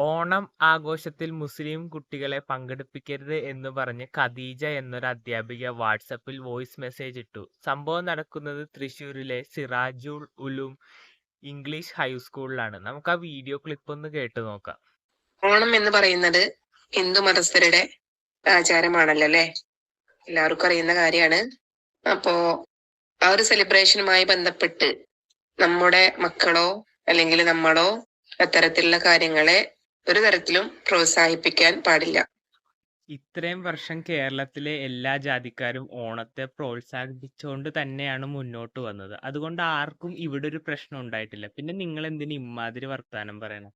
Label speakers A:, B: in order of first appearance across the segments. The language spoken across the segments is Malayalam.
A: ഓണം ആഘോഷത്തിൽ മുസ്ലിം കുട്ടികളെ പങ്കെടുപ്പിക്കരുത് എന്ന് പറഞ്ഞ് ഖദീജ എന്നൊരു അധ്യാപിക വാട്സപ്പിൽ വോയിസ് മെസ്സേജ് ഇട്ടു. സംഭവം നടക്കുന്നത് തൃശ്ശൂരിലെ സിറാജുൽ ഉലൂം ഇംഗ്ലീഷ് ഹൈസ്കൂളിലാണ്. നമുക്ക് ആ വീഡിയോ ക്ലിപ്പ് ഒന്ന് കേട്ടു നോക്കാം.
B: ഓണം എന്ന് പറയുന്നത് ഹിന്ദു മതസ്ഥരുടെ ആചാരമാണല്ലോ അല്ലെ, എല്ലാവർക്കും അറിയുന്ന കാര്യമാണ്. അപ്പോ ആ ഒരു സെലിബ്രേഷനുമായി ബന്ധപ്പെട്ട് നമ്മുടെ മക്കളോ അല്ലെങ്കിൽ നമ്മളോ അത്തരത്തിലുള്ള കാര്യങ്ങളെ ഒരു തരത്തിലും പ്രോത്സാഹിപ്പിക്കാൻ പാടില്ല.
A: ഇത്രയും വർഷം കേരളത്തിലെ എല്ലാ ജാതിക്കാരും ഓണത്തെ പ്രോത്സാഹിപ്പിച്ചുകൊണ്ട് തന്നെയാണ് മുന്നോട്ട് വന്നത്. അതുകൊണ്ട് ആർക്കും ഇവിടെ ഒരു പ്രശ്നം ഉണ്ടായിട്ടില്ല. പിന്നെ നിങ്ങൾ എന്തിന് ഇമ്മാതിരി വർത്താനം പറയണം?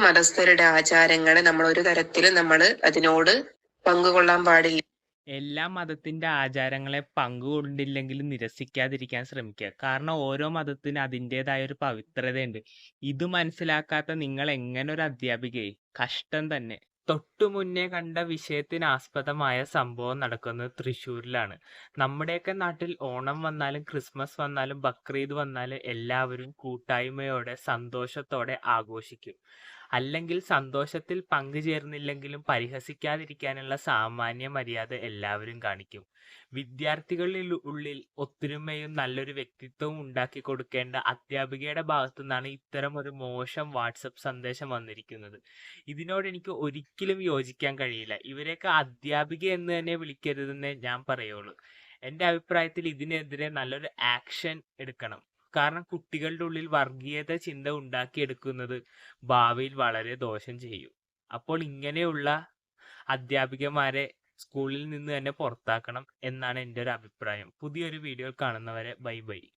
B: മതസ്ഥരുടെ ആചാരങ്ങളെ നമ്മൾ ഒരു തരത്തിലും അതിനോട് പങ്കുകൊള്ളാൻ പാടില്ല.
A: എല്ലാ മതത്തിന്റെ ആചാരങ്ങളെ പങ്കുകൊണ്ടില്ലെങ്കിലും നിരസിക്കാതിരിക്കാൻ ശ്രമിക്കുക. കാരണം ഓരോ മതത്തിന് അതിൻ്റെതായ ഒരു പവിത്രതയുണ്ട്. ഇത് മനസ്സിലാക്കാത്ത നിങ്ങൾ എങ്ങനെ ഒരു അധ്യാപികയെ? കഷ്ടം തന്നെ. തൊട്ടു മുന്നേ കണ്ട വിഷയത്തിനാസ്പദമായ സംഭവം നടക്കുന്നത് തൃശ്ശൂരിലാണ്. നമ്മുടെയൊക്കെ നാട്ടിൽ ഓണം വന്നാലും ക്രിസ്മസ് വന്നാലും ബക്രീദ് വന്നാലും എല്ലാവരും കൂട്ടായ്മയോടെ സന്തോഷത്തോടെ ആഘോഷിക്കും. അല്ലെങ്കിൽ സന്തോഷത്തിൽ പങ്കുചേർന്നില്ലെങ്കിലും പരിഹസിക്കാതിരിക്കാനുള്ള സാമാന്യ മര്യാദ എല്ലാവരും കാണിക്കും. വിദ്യാർത്ഥികളിൽ ഉള്ളിൽ ഒത്തൊരുമയും നല്ലൊരു വ്യക്തിത്വവും ഉണ്ടാക്കി കൊടുക്കേണ്ട അധ്യാപികയുടെ ഭാഗത്തു നിന്നാണ് ഇത്തരം ഒരു മോശം വാട്സപ്പ് സന്ദേശം വന്നിരിക്കുന്നത്. ഇതിനോട് എനിക്ക് ഒരിക്കലും യോജിക്കാൻ കഴിയില്ല. ഇവരെയൊക്കെ അധ്യാപിക എന്ന് തന്നെ വിളിക്കരുതെന്നേ ഞാൻ പറയുള്ളൂ. എൻ്റെ അഭിപ്രായത്തിൽ ഇതിനെതിരെ നല്ലൊരു ആക്ഷൻ എടുക്കണം. കാരണം കുട്ടികളുടെ ഉള്ളിൽ വർഗീയത ചിന്ത ഉണ്ടാക്കിയെടുക്കുന്നത് ഭാവിയിൽ വളരെ ദോഷം ചെയ്യും. അപ്പോൾ ഇങ്ങനെയുള്ള അധ്യാപികമാരെ സ്കൂളിൽ നിന്ന് തന്നെ പുറത്താക്കണം എന്നാണ് എൻ്റെ ഒരു അഭിപ്രായം. പുതിയൊരു വീഡിയോയിൽ കാണുന്നവരെ ബൈ ബൈ.